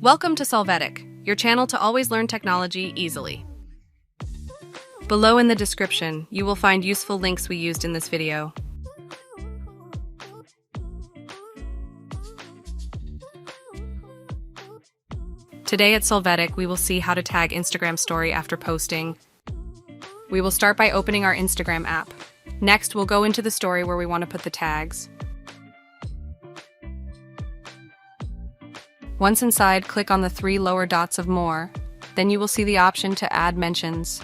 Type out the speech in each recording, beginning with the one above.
Welcome to Solvetic, your channel to always learn technology easily. Below in the description, you will find useful links we used in this video. Today at Solvetic, we will see how to tag Instagram story after posting. We will start by opening our Instagram app. Next, we'll go into the story where we want to put the tags. Once inside, click on the 3 lower dots of More. Then you will see the option to add mentions.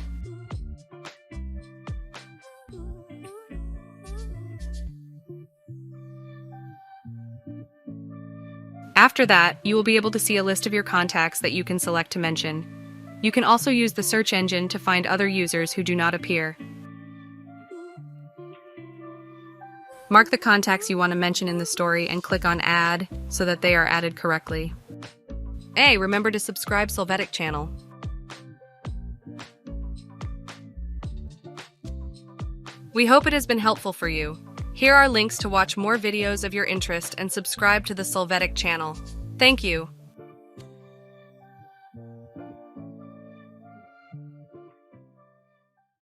After that, you will be able to see a list of your contacts that you can select to mention. You can also use the search engine to find other users who do not appear. Mark the contacts you want to mention in the story and click on Add so that they are added correctly. Hey, remember to subscribe Solvetic channel. We hope it has been helpful for you. Here are links to watch more videos of your interest and subscribe to the Solvetic channel. Thank you.